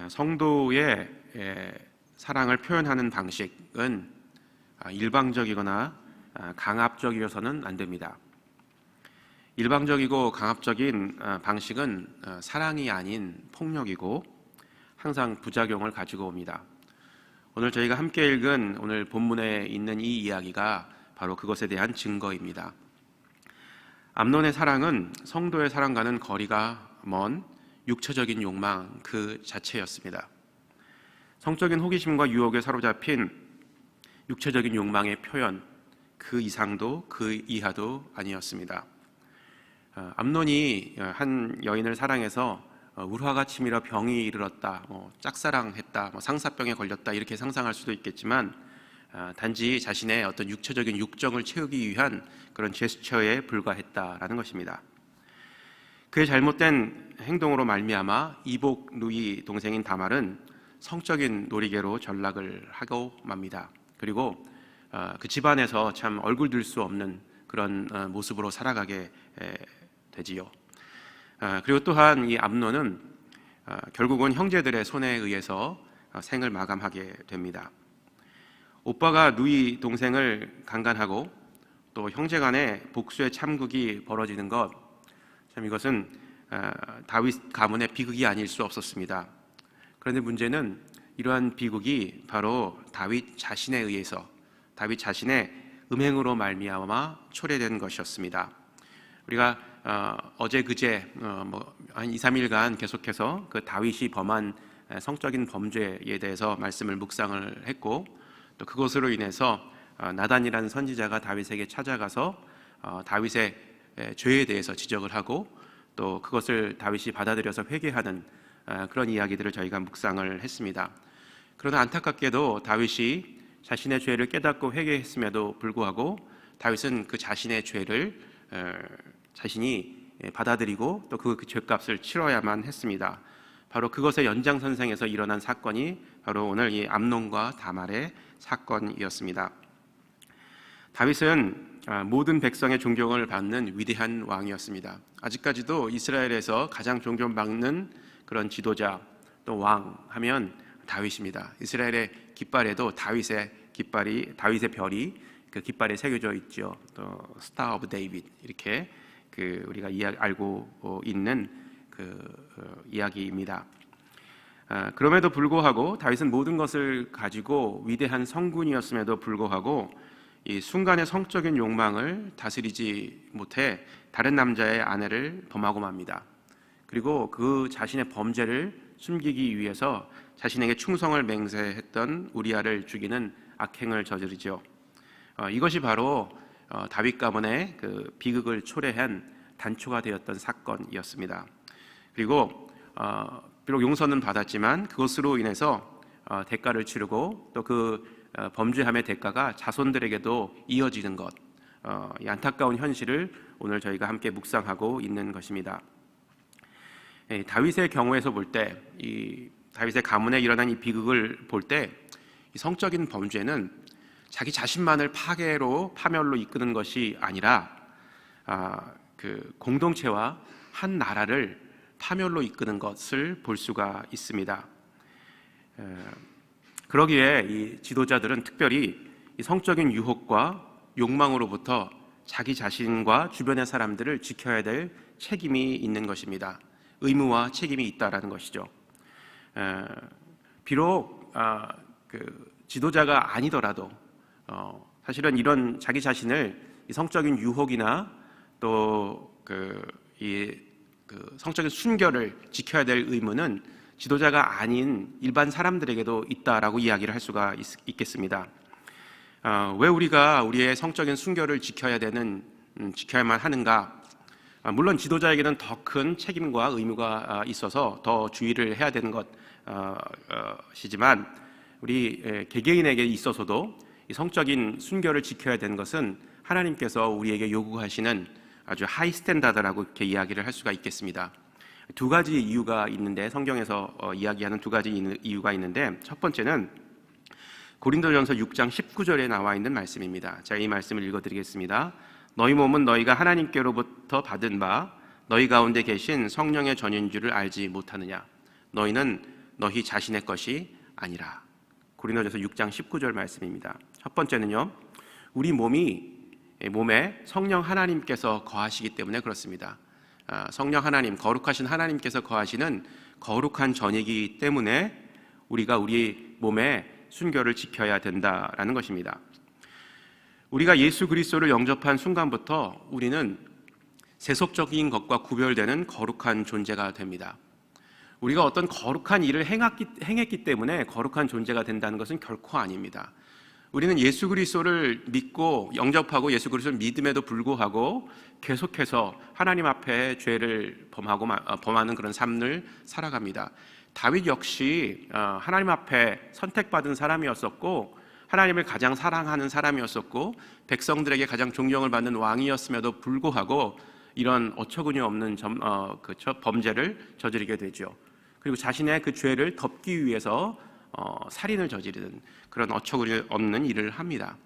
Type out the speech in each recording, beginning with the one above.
성도의 사랑을 표현하는 방식은 일방적이거나 강압적이어서는 안 됩니다. 일방적이고 강압적인 방식은 사랑이 아닌 폭력이고 항상 부작용을 가지고 옵니다. 오늘 저희가 함께 읽은 오늘 본문에 있는 이 이야기가 바로 그것에 대한 증거입니다. 암논의 사랑은 성도의 사랑과는 거리가 먼 육체적인 욕망 그 자체였습니다. 성적인 호기심과 유혹에 사로잡힌 육체적인 욕망의 표현 그 이상도 그 이하도 아니었습니다. 암논이 한 여인을 사랑해서 울화가 치밀어 병이 이르렀다, 짝사랑했다, 상사병에 걸렸다 이렇게 상상할 수도 있겠지만 단지 자신의 어떤 육체적인 욕정을 채우기 위한 그런 제스처에 불과했다라는 것입니다. 그의 잘못된 행동으로 말미암아 이복 누이 동생인 다말은 성적인 놀이개로 전락을 하고 맙니다. 그리고 그 집안에서 참 얼굴 들 수 없는 그런 모습으로 살아가게 되지요. 그리고 또한 이 암논은 결국은 형제들의 손에 의해서 생을 마감하게 됩니다. 오빠가 누이 동생을 강간하고 또 형제간의 복수의 참극이 벌어지는 것, 참 이것은 다윗 가문의 비극이 아닐 수 없었습니다. 그런데 문제는 이러한 비극이 바로 다윗 자신에 의해서 다윗 자신의 음행으로 말미암아 초래된 것이었습니다. 우리가 어제 그제 한 2, 3일간 계속해서 그 다윗이 범한 성적인 범죄에 대해서 말씀을 묵상을 했고, 또 그것으로 인해서 나단이라는 선지자가 다윗에게 찾아가서 다윗의 죄에 대해서 지적을 하고 또 그것을 다윗이 받아들여서 회개하는 그런 이야기들을 저희가 묵상을 했습니다. 그러나 안타깝게도 다윗이 자신의 죄를 깨닫고 회개했음에도 불구하고 다윗은 그 자신의 죄를 자신이 받아들이고 또 그 죄값을 치러야만 했습니다. 바로 그것의 연장선상에서 일어난 사건이 바로 오늘 이 암논과 다말의 사건이었습니다. 다윗은 모든 백성의 존경을 받는 위대한 왕이었습니다. 아직까지도 이스라엘에서 가장 존경받는 그런 지도자 또 왕 하면 다윗입니다. 이스라엘의 깃발에도 다윗의 별이 그 깃발에 새겨져 있죠. 또 스타 오브 데이빗 이렇게 우리가 알고 있는 이야기입니다. 그럼에도 불구하고 다윗은 모든 것을 가지고 위대한 성군이었음에도 불구하고 이 순간의 성적인 욕망을 다스리지 못해 다른 남자의 아내를 범하고 맙니다. 그리고 그 자신의 범죄를 숨기기 위해서 자신에게 충성을 맹세했던 우리아를 죽이는 악행을 저지르죠. 이것이 바로 다윗 가문의 그 비극을 초래한 단초가 되었던 사건이었습니다. 그리고 비록 용서는 받았지만 그것으로 인해서 대가를 치르고 또 그 범죄함의 대가가 자손들에게도 이어지는 것, 이 안타까운 현실을 오늘 저희가 함께 묵상하고 있는 것입니다. 다윗의 경우에서 볼 때, 이 다윗의 가문에 일어난 이 비극을 볼 때, 이 성적인 범죄는 자기 자신만을 파멸로 이끄는 것이 아니라 그 공동체와 한 나라를 파멸로 이끄는 것을 볼 수가 있습니다. 그러기에 이 지도자들은 특별히 이 성적인 유혹과 욕망으로부터 자기 자신과 주변의 사람들을 지켜야 될 책임이 있는 것입니다. 의무와 책임이 있다라는 것이죠. 비록 그 지도자가 아니더라도 사실은 이런 자기 자신을 이 성적인 유혹이나 또 성적인 순결을 지켜야 될 의무는 지도자가 아닌 일반 사람들에게도 있다라고 이야기를 할 수가 있겠습니다. 왜 우리가 우리의 성적인 순결을 지켜야만 하는가? 물론 지도자에게는 더 큰 책임과 의무가 있어서 더 주의를 해야 되는 것이지만 우리 개개인에게 있어서도 이 성적인 순결을 지켜야 되는 것은 하나님께서 우리에게 요구하시는 아주 하이 스탠다드라고 이렇게 이야기를 할 수가 있겠습니다. 두 가지 이유가 있는데, 성경에서 이야기하는 두 가지 이유가 있는데, 첫 번째는 고린도전서 6장 19절에 나와 있는 말씀입니다. 제가 이 말씀을 읽어드리겠습니다. 너희 몸은 너희가 하나님께로부터 받은 바 너희 가운데 계신 성령의 전인 줄을 알지 못하느냐? 너희는 너희 자신의 것이 아니라. 고린도전서 6장 19절 말씀입니다. 첫 번째는요, 우리 몸에 성령 하나님께서 거하시기 때문에 그렇습니다. 성령 하나님, 거룩하신 하나님께서 거하시는 거룩한 전이기 때문에 우리가 우리 몸의 순결을 지켜야 된다라는 것입니다. 우리가 예수 그리스도를 영접한 순간부터 우리는 세속적인 것과 구별되는 거룩한 존재가 됩니다. 우리가 어떤 거룩한 일을 행했기 때문에 거룩한 존재가 된다는 것은 결코 아닙니다. 우리는 예수 그리스도를 믿고 영접하고 예수 그리스도를 믿음에도 불구하고 계속해서 하나님 앞에 죄를 범하는 그런 삶을 살아갑니다. 다윗 역시 하나님 앞에 선택받은 사람이었었고 하나님을 가장 사랑하는 사람이었었고 백성들에게 가장 존경을 받는 왕이었음에도 불구하고 이런 어처구니 없는 범죄를 저지르게 되죠. 그리고 자신의 그 죄를 덮기 위해서 살인을 저지르는 그런 어처구니 없는 일을 합니다.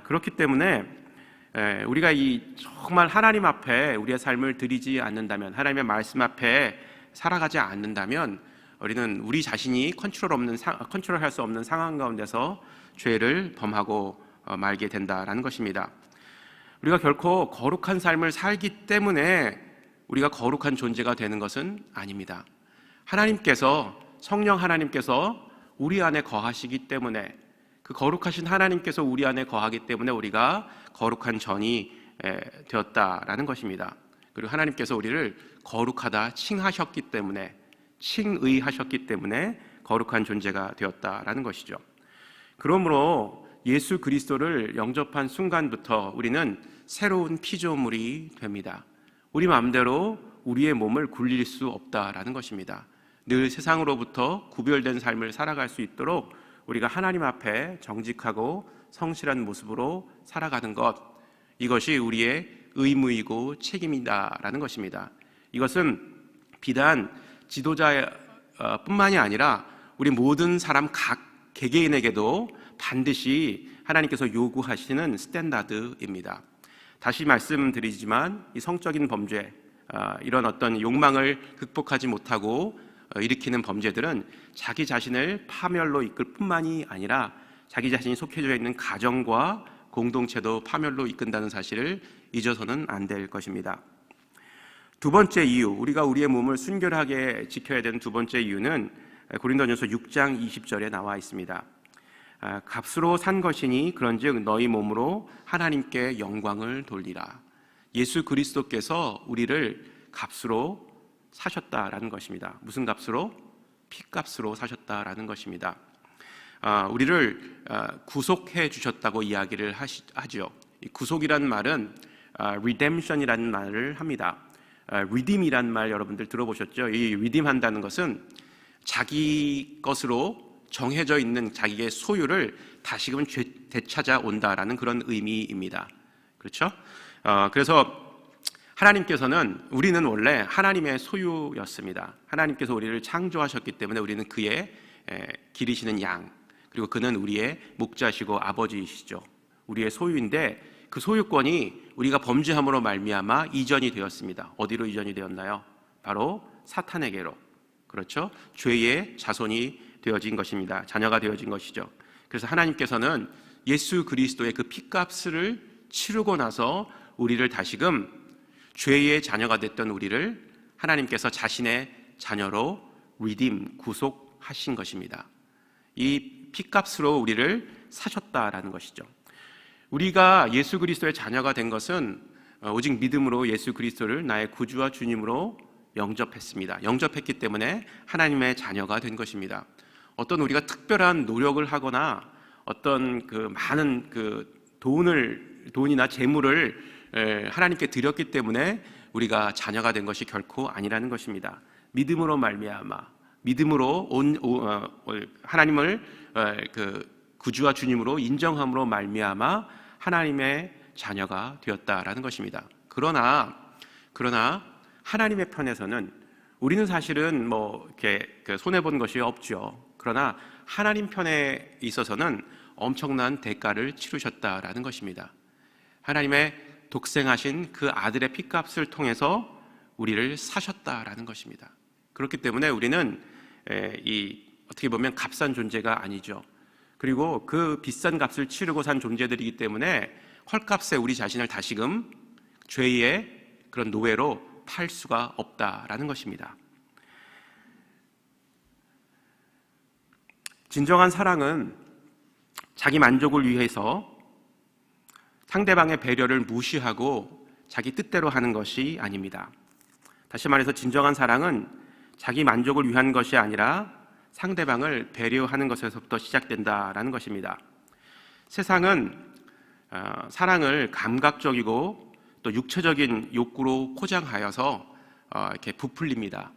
그렇기 때문에 우리가 정말 하나님 앞에 우리의 삶을 드리지 않는다면, 하나님의 말씀 앞에 살아가지 않는다면 우리는 우리 자신이 컨트롤할 수 없는 상황 가운데서 죄를 범하고 말게 된다라는 것입니다. 우리가 결코 거룩한 삶을 살기 때문에 우리가 거룩한 존재가 되는 것은 아닙니다. 성령 하나님께서 우리 안에 거하시기 때문에, 그 거룩하신 하나님께서 우리 안에 거하기 때문에 우리가 거룩한 전이 되었다라는 것입니다. 그리고 하나님께서 우리를 거룩하다 칭의하셨기 때문에 거룩한 존재가 되었다라는 것이죠. 그러므로 예수 그리스도를 영접한 순간부터 우리는 새로운 피조물이 됩니다. 우리 마음대로 우리의 몸을 굴릴 수 없다라는 것입니다. 늘 세상으로부터 구별된 삶을 살아갈 수 있도록 우리가 하나님 앞에 정직하고 성실한 모습으로 살아가는 것, 이것이 우리의 의무이고 책임이다라는 것입니다. 이것은 비단 지도자뿐만이 아니라 우리 모든 사람 각 개개인에게도 반드시 하나님께서 요구하시는 스탠다드입니다. 다시 말씀드리지만 이 성적인 범죄, 이런 어떤 욕망을 극복하지 못하고 일으키는 범죄들은 자기 자신을 파멸로 이끌 뿐만이 아니라 자기 자신이 속해져 있는 가정과 공동체도 파멸로 이끈다는 사실을 잊어서는 안 될 것입니다. 두 번째 이유, 우리가 우리의 몸을 순결하게 지켜야 되는 두 번째 이유는 고린도전서 6장 20절에 나와 있습니다. 값으로 산 것이니 그런즉 너희 몸으로 하나님께 영광을 돌리라. 예수 그리스도께서 우리를 값으로 사셨다라는 것입니다. 무슨 값으로? 피값으로 사셨다라는 것입니다. 우리를 구속해 주셨다고 이야기를 하죠. 구속이란 말은 redemption이라는 말을 합니다. redeem이란 말 여러분들 들어보셨죠? 이 redeem 한다는 것은 자기 것으로 정해져 있는 자기의 소유를 다시금 되찾아 온다라는 그런 의미입니다. 그렇죠? 그래서 우리는 원래 하나님의 소유였습니다. 하나님께서 우리를 창조하셨기 때문에 우리는 그의 기르시는 양, 그리고 그는 우리의 목자시고 아버지이시죠. 우리의 소유인데 그 소유권이 우리가 범죄함으로 말미암아 이전이 되었습니다. 어디로 이전이 되었나요? 바로 사탄에게로. 그렇죠? 죄의 자손이 되어진 것입니다. 자녀가 되어진 것이죠. 그래서 하나님께서는 예수 그리스도의 그 피값을 치르고 나서 우리를 다시금 죄의 자녀가 됐던 우리를 하나님께서 자신의 자녀로 redeem, 구속하신 것입니다. 이 피값으로 우리를 사셨다라는 것이죠. 우리가 예수 그리스도의 자녀가 된 것은 오직 믿음으로 예수 그리스도를 나의 구주와 주님으로 영접했습니다. 영접했기 때문에 하나님의 자녀가 된 것입니다. 어떤 우리가 특별한 노력을 하거나 어떤 많은 돈이나 재물을 하나님께 드렸기 때문에 우리가 자녀가 된 것이 결코 아니라는 것입니다. 믿음으로 말미암아, 믿음으로 하나님을 구주와 주님으로 인정함으로 말미암아 하나님의 자녀가 되었다라는 것입니다. 그러나 하나님의 편에서는 우리는 사실은 이렇게 손해 본 것이 없죠. 그러나 하나님 편에 있어서는 엄청난 대가를 치르셨다라는 것입니다. 하나님의 독생하신 그 아들의 피값을 통해서 우리를 사셨다라는 것입니다. 그렇기 때문에 우리는 어떻게 보면 값싼 존재가 아니죠. 그리고 그 비싼 값을 치르고 산 존재들이기 때문에 헐값에 우리 자신을 다시금 죄의 그런 노예로 팔 수가 없다라는 것입니다. 진정한 사랑은 자기 만족을 위해서 상대방의 배려를 무시하고 자기 뜻대로 하는 것이 아닙니다. 다시 말해서 진정한 사랑은 자기 만족을 위한 것이 아니라 상대방을 배려하는 것에서부터 시작된다라는 것입니다. 세상은 사랑을 감각적이고 또 육체적인 욕구로 포장하여서 이렇게 부풀립니다.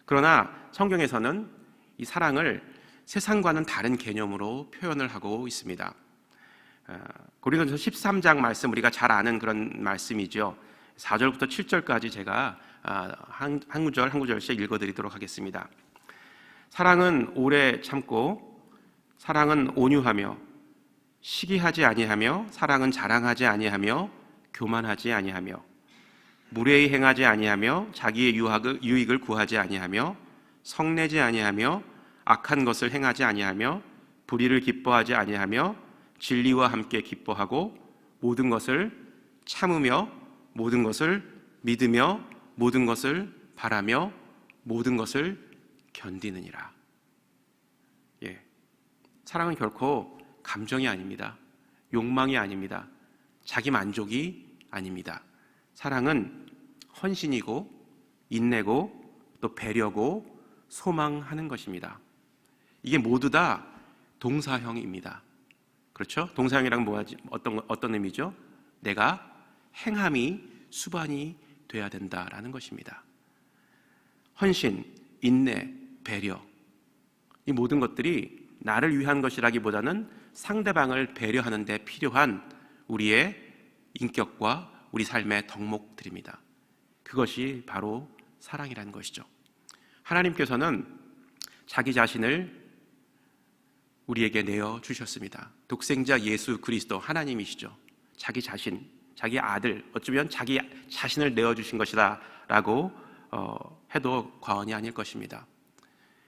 그러나 성경에서는 이 사랑을 세상과는 다른 개념으로 표현을 하고 있습니다. 고린도전서 13장 말씀, 우리가 잘 아는 그런 말씀이죠. 4절부터 7절까지 제가 한 구절씩 읽어드리도록 하겠습니다. 사랑은 오래 참고, 사랑은 온유하며, 시기하지 아니하며, 사랑은 자랑하지 아니하며, 교만하지 아니하며, 무례히 행하지 아니하며, 자기의 유익을 구하지 아니하며, 성내지 아니하며, 악한 것을 행하지 아니하며, 불의를 기뻐하지 아니하며, 진리와 함께 기뻐하고, 모든 것을 참으며, 모든 것을 믿으며, 모든 것을 바라며, 모든 것을 견디느니라. 사랑은 결코 감정이 아닙니다. 욕망이 아닙니다. 자기 만족이 아닙니다. 사랑은 헌신이고 인내고 또 배려고 소망하는 것입니다. 이게 모두 다 동사형입니다. 그렇죠? 동사형이란 어떤 의미죠? 내가 행함이 수반이 돼야 된다라는 것입니다. 헌신, 인내, 배려, 이 모든 것들이 나를 위한 것이라기보다는 상대방을 배려하는 데 필요한 우리의 인격과 우리 삶의 덕목들입니다. 그것이 바로 사랑이라는 것이죠. 하나님께서는 자기 자신을 우리에게 내어주셨습니다. 독생자 예수 그리스도 하나님이시죠. 자기 자신, 자기 아들, 어쩌면 자기 자신을 내어주신 것이다 라고 해도 과언이 아닐 것입니다.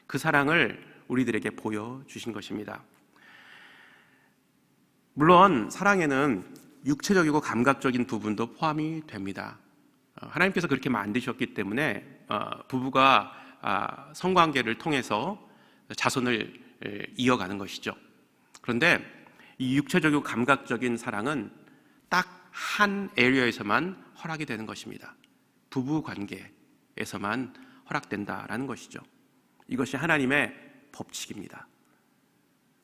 그 사랑을 우리들에게 보여주신 것입니다. 물론 사랑에는 육체적이고 감각적인 부분도 포함이 됩니다. 하나님께서 그렇게 만드셨기 때문에 부부가 성관계를 통해서 자손을 이어가는 것이죠. 그런데 이 육체적이고 감각적인 사랑은 딱 한 에리어에서만 허락이 되는 것입니다. 부부 관계에서만 허락된다라는 것이죠. 이것이 하나님의 법칙입니다.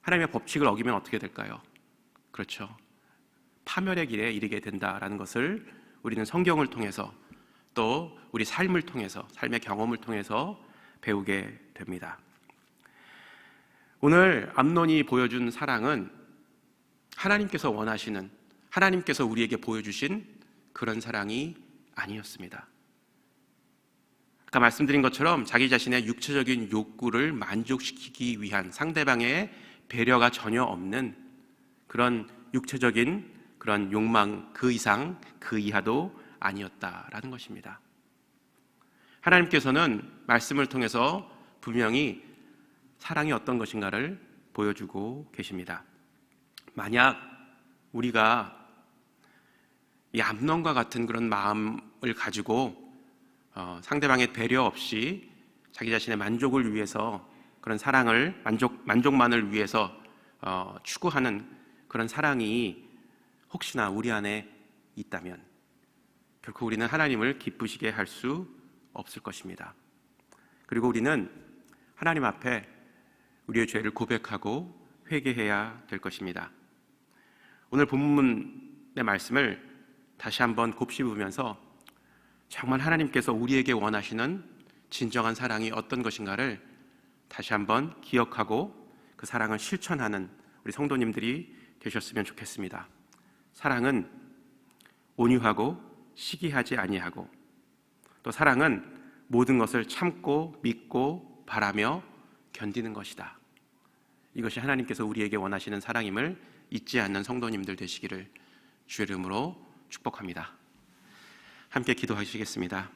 하나님의 법칙을 어기면 어떻게 될까요? 그렇죠. 파멸의 길에 이르게 된다라는 것을 우리는 성경을 통해서 또 우리 삶을 통해서, 삶의 경험을 통해서 배우게 됩니다. 오늘 암논이 보여준 사랑은 하나님께서 원하시는, 하나님께서 우리에게 보여주신 그런 사랑이 아니었습니다. 아까 말씀드린 것처럼 자기 자신의 육체적인 욕구를 만족시키기 위한, 상대방의 배려가 전혀 없는 그런 육체적인 그런 욕망, 그 이상 그 이하도 아니었다라는 것입니다. 하나님께서는 말씀을 통해서 분명히 사랑이 어떤 것인가를 보여주고 계십니다. 만약 우리가 이 암논과 같은 그런 마음을 가지고 상대방의 배려 없이 자기 자신의 만족을 위해서, 그런 사랑을 만족만을 위해서 추구하는 그런 사랑이 혹시나 우리 안에 있다면 결코 우리는 하나님을 기쁘시게 할 수 없을 것입니다. 그리고 우리는 하나님 앞에 우리의 죄를 고백하고 회개해야 될 것입니다. 오늘 본문의 말씀을 다시 한번 곱씹으면서 정말 하나님께서 우리에게 원하시는 진정한 사랑이 어떤 것인가를 다시 한번 기억하고 그 사랑을 실천하는 우리 성도님들이 되셨으면 좋겠습니다. 사랑은 온유하고 시기하지 아니하고, 또 사랑은 모든 것을 참고 믿고 바라며 견디는 것이다. 이것이 하나님께서 우리에게 원하시는 사랑임을 잊지 않는 성도님들 되시기를 주의 이름으로 축복합니다. 함께 기도하시겠습니다.